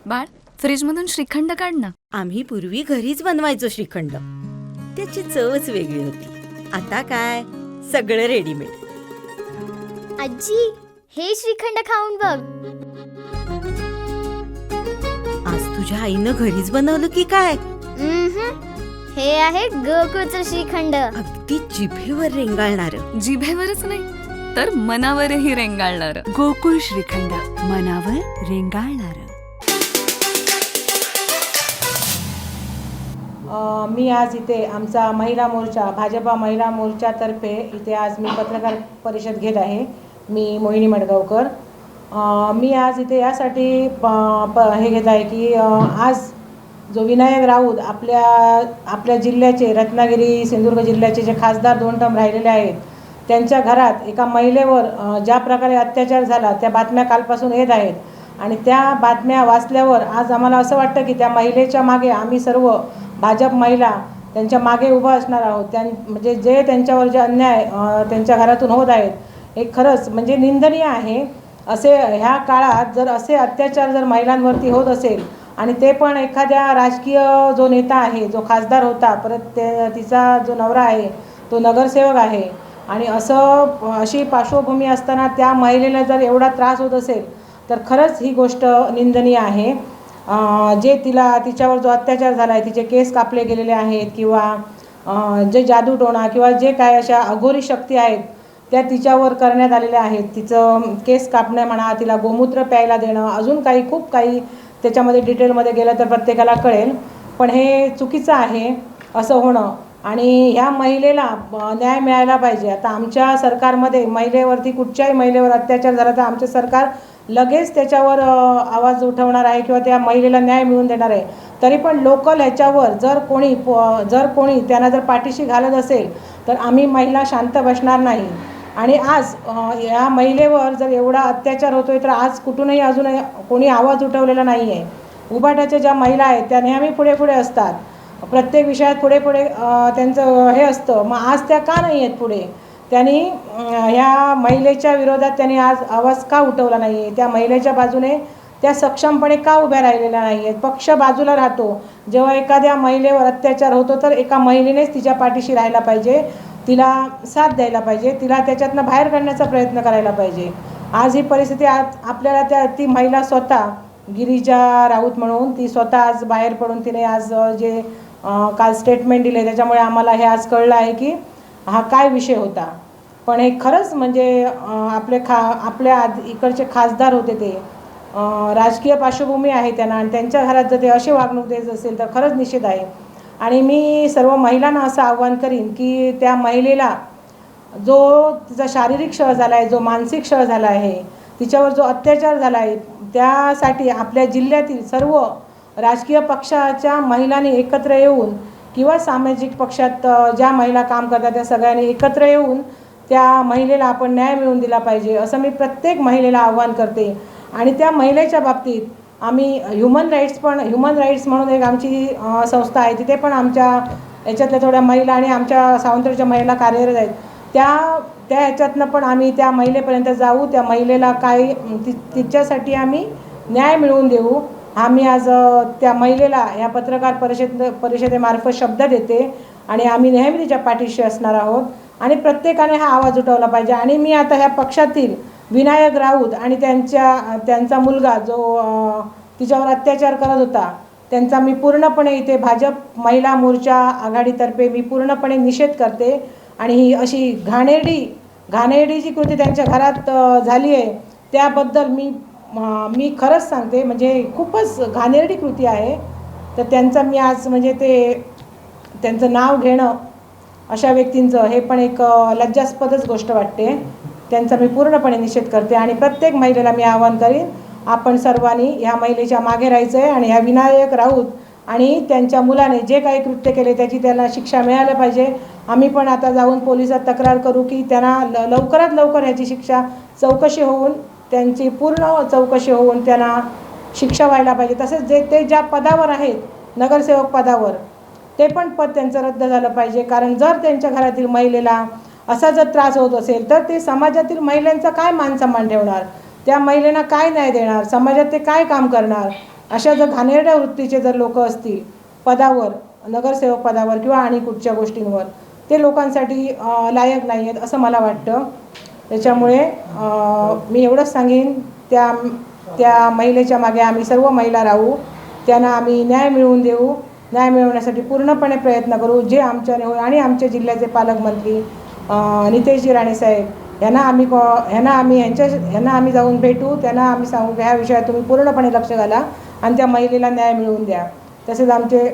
बाळ, फ्रीजमधून श्रीखंड काढ ना. आम्ही पूर्वी घरीच बनवायचो श्रीखंड. त्याची चवच वेगळी होती. आता काय सगळं रेडीमेड. आजी, हे श्रीखंड खाऊन बघ. आज तुझ्या आईनं घरीच बनवलं की काय? हे आहे गोकुळचं श्रीखंड. अगदी जिभेवर रेंगाळणार. जिभेवरच नाही तर मनावरही रेंगाळणार. गोकुळ श्रीखंड, मनावर रेंगाळणार. मी आज इथे आमचा महिला मोर्चा, भाजपा महिला मोर्चातर्फे इथे आज मी पत्रकार परिषद घेत आहे. मी मोहिनी मडगावकर. मी आज इथे यासाठी हे घेत आहे की आज जो विनायक राऊत आपल्या जिल्ह्याचे, रत्नागिरी सिंधुदुर्ग जिल्ह्याचे जे खासदार 2 टर्म राहिलेले आहेत, त्यांच्या घरात एका महिलेवर ज्या प्रकारे अत्याचार झाला त्या बातम्या कालपासून येत आहेत. आणि त्या बातम्या वाचल्यावर आज आम्हाला असं वाटतं की त्या महिलेच्या मागे आम्ही सर्व भाजप महिला त्यांच्या मागे उभा असणार आहोत. म्हणजे जे त्यांच्यावर जे अन्याय त्यांच्या घरातून होत आहेत हे खरंच म्हणजे निंदनीय आहे. असे ह्या काळात जर असे अत्याचार जर महिलांवरती होत असेल आणि ते पण एखाद्या राजकीय जो नेता आहे, जो खासदार होता, परत तिचा जो नवरा आहे तो नगरसेवक आहे, आणि अशी पार्श्वभूमी असताना त्या महिलेला जर एवढा त्रास होत असेल तर खरंच ही गोष्ट निंदनीय आहे. जे तिच्यावर जो अत्याचार झाला आहे, तिचे केस कापले गेलेले आहेत किंवा जे जादूटोणा किंवा जे काय अशा अघोरी शक्ती आहेत त्या तिच्यावर करण्यात आलेल्या आहेत. तिचं केस कापणं म्हणा, तिला गोमूत्र प्यायला देणं, अजून खूप काही त्याच्यामध्ये डिटेलमध्ये गेलं तर प्रत्येकाला कळेल. पण हे चुकीचं आहे असं होणं, आणि ह्या महिलेला न्याय मिळायला पाहिजे. आता आमच्या सरकारमध्ये महिलेवरती कुठच्याही महिलेवर अत्याचार झाला तर आमचं सरकार लगेच त्याच्यावर आवाज उठवणार आहे किंवा त्या महिलेला न्याय मिळवून देणार आहे. तरी पण लोकल ह्याच्यावर जर कोणी त्यांना जर पाठीशी घालत असेल तर आम्ही महिला शांत बसणार नाही. आणि आज या महिलेवर जर एवढा अत्याचार होतो आहे तर आज कुठूनही अजून कोणी आवाज उठवलेला नाही आहे. उभाटाच्या ज्या महिला आहेत त्या नेहमी पुढे असतात, प्रत्येक विषयात पुढे त्यांचं हे असतं. मग आज त्या का नाही आहेत पुढे? त्यांनी ह्या महिलेच्या विरोधात त्यांनी आज आवाज का उठवला नाही आहे? त्या महिलेच्या बाजूने त्या सक्षमपणे का उभ्या राहिलेल्या नाही आहेत? पक्ष बाजूला राहतो. जेव्हा एखाद्या महिलेवर अत्याचार होतो तर एका महिलेनेच तिच्या पाठीशी राहायला पाहिजे, तिला साथ द्यायला पाहिजे, तिला त्याच्यातनं बाहेर काढण्याचा प्रयत्न करायला पाहिजे. आज ही परिस्थिती आपल्याला ती महिला स्वतः, गिरिजा राऊत म्हणून, ती स्वतः आज बाहेर पडून तिने आज जे काल स्टेटमेंट दिले त्याच्यामुळे आम्हाला हे आज कळलं आहे की हा काय विषय होता. पण हे खरंच म्हणजे आपल्या इकडचे खासदार होते ते राजकीय पार्श्वभूमी आहे त्यांना, आणि त्यांच्या घरात जर ते अशी वागणूक देत असेल तर खरंच निषेध आहे. आणि मी सर्व महिलांना असं आव्हान करीन की त्या महिलेला जो तिचा शारीरिक छळ झाला आहे, जो मानसिक छळ झाला आहे, तिच्यावर जो अत्याचार झाला आहे, त्यासाठी आपल्या जिल्ह्यातील सर्व राजकीय पक्षाच्या महिलांनी एकत्र येऊन किंवा सामाजिक पक्षात ज्या महिला काम करतात त्या सगळ्यांनी एकत्र येऊन त्या महिलेला आपण न्याय मिळवून दिला पाहिजे असं मी प्रत्येक महिलेला आव्हान करते. आणि त्या महिलेच्या बाबतीत आम्ही ह्युमन राईट्स म्हणून एक आमची संस्था आहे, तिथे पण आमच्या याच्यातल्या थोड्या महिला आणि आमच्या सावंतवाडीच्या महिला कार्यरत आहेत. त्या ह्याच्यातनं पण आम्ही त्या महिलेपर्यंत जाऊ, त्या महिलेला तिच्यासाठी आम्ही न्याय मिळवून देऊ. आम्ही आज त्या महिलेला ह्या पत्रकार परिषदेमार्फत शब्द देते आणि आम्ही नेहमी तिच्या पाठीशी असणार आहोत. आणि प्रत्येकाने हा आवाज उठवला पाहिजे. आणि मी आता ह्या पक्षातील विनायक राऊत आणि त्यांचा मुलगा जो तिच्यावर अत्याचार करत होता त्यांचा मी पूर्णपणे इथे भाजप महिला मोर्चा आघाडीतर्फे मी पूर्णपणे निषेध करते. आणि ही अशी घाणेरडी जी कृती त्यांच्या घरात झाली आहे त्याबद्दल मी खरंच सांगते, म्हणजे खूपच घाणेरडी कृती आहे. तर त्यांचा मी आज म्हणजे त्यांचं नाव घेणं अशा व्यक्तींचं हे पण एक लज्जास्पदच गोष्ट वाटते. त्यांचा मी पूर्णपणे निषेध करते. आणि प्रत्येक महिलेला मी आवाहन करीन, आपण सर्वांनी ह्या महिलेच्या मागे राहायचं आहे. आणि ह्या विनायक राऊत आणि त्यांच्या मुलाने जे काही कृत्य केले त्याला शिक्षा मिळायला पाहिजे. आम्ही पण आता जाऊन पोलिसात तक्रार करू की त्यांना लवकरात लवकर ह्याची चौकशी होऊन त्यांची पूर्ण चौकशी होऊन त्यांना शिक्षा व्हायला पाहिजे. तसेच ते ज्या पदावर आहेत, नगरसेवक पदावर, ते पण पद त्यांचं रद्द झालं पाहिजे. कारण जर त्यांच्या घरातील महिलेला असा जर त्रास होत असेल तर ते समाजातील महिलांचा काय मान सन्मान ठेवणार, त्या महिलेला काय न्याय देणार, समाजात ते काय काम करणार. अशा जर घाणेरड्या वृत्तीचे जर लोक असतील पदावर, नगरसेवक पदावर किंवा आणि कुठच्या गोष्टींवर, ते लोकांसाठी लायक नाही आहेत असं मला वाटतं. त्याच्यामुळे मी एवढंच सांगेन, त्या महिलेच्या मागे आम्ही सर्व महिला राहू, त्यांना आम्ही न्याय मिळवून देऊ. न्याय मिळवण्यासाठी पूर्णपणे प्रयत्न करू, जे आमच्याने होईल. आणि आमच्या जिल्ह्याचे पालकमंत्री नितेशजी राणे साहेब यांना आम्ही जाऊन भेटू. त्यांना आम्ही सांगू की ह्या विषयात तुम्ही पूर्णपणे लक्ष घाला आणि त्या महिलेला न्याय मिळवून द्या. तसेच आमचे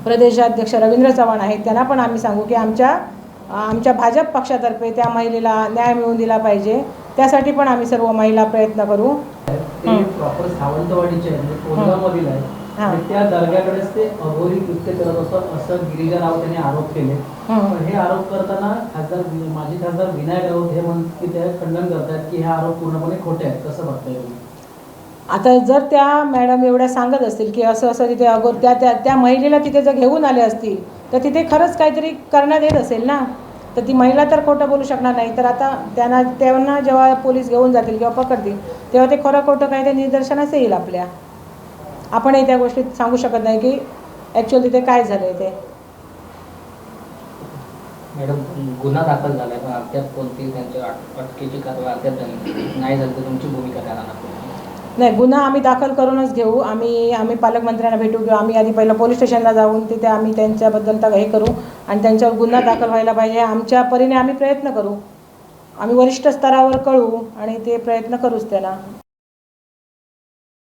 प्रदेशाध्यक्ष रवींद्र चव्हाण आहेत, त्यांना पण आम्ही सांगू की आमच्या भाजप पक्षातर्फे त्या महिलेला न्याय मिळवून दिला पाहिजे. त्यासाठी पण आम्ही सर्व महिला प्रयत्न करू. प्रॉपर सावंतवाडीचे आहे, म्हणजे कोंढगावमधील आहे. आणि त्या दर्ग्याकडेच ते अघोरी कृत्य करत असं गिरिजा राऊत यांनी आरोप केले. पण हे आरोप करताना माजी खासदार विनायक राऊत हे की ते खंडन करतात की हे आरोप पूर्णपणे खोटे आहेत. कसं बघताय तुम्ही? आता जर त्या मॅडम एवढ्या सांगत असतील की असं असं तिथे त्या महिलेला तिथे जर घेऊन आले असतील तर तिथे खरंच काहीतरी करण्यात येत असेल ना, तर ती महिला तर खोटं बोलू शकणार नाही. तर आता त्यांना जेव्हा पोलीस घेऊन जातील किंवा पकडतील तेव्हा ते खरं खोटं काही ते निदर्शनास येईल आपल्या. आपणही त्या गोष्टीत सांगू शकत नाही की ॲक्च्युअली तिथे काय झालं आहे ते. मॅडम, गुन्हा दाखल झाला आहे पण अद्याप कोणती त्यांच्या अटकेची कारवाई अद्याप नाही झाली, तर तुमची भूमिका काय राहणार? नाही, गुन्हा आम्ही दाखल करूनच घेऊ. आम्ही पालकमंत्र्यांना भेटू किंवा आम्ही आधी पहिलं पोलीस स्टेशनला जाऊन तिथे आम्ही त्यांच्याबद्दल हे करू आणि त्यांच्यावर गुन्हा दाखल व्हायला पाहिजे. आमच्या परीने आम्ही प्रयत्न करू. आम्ही वरिष्ठ स्तरावर कळू आणि ते प्रयत्न करूच त्याला.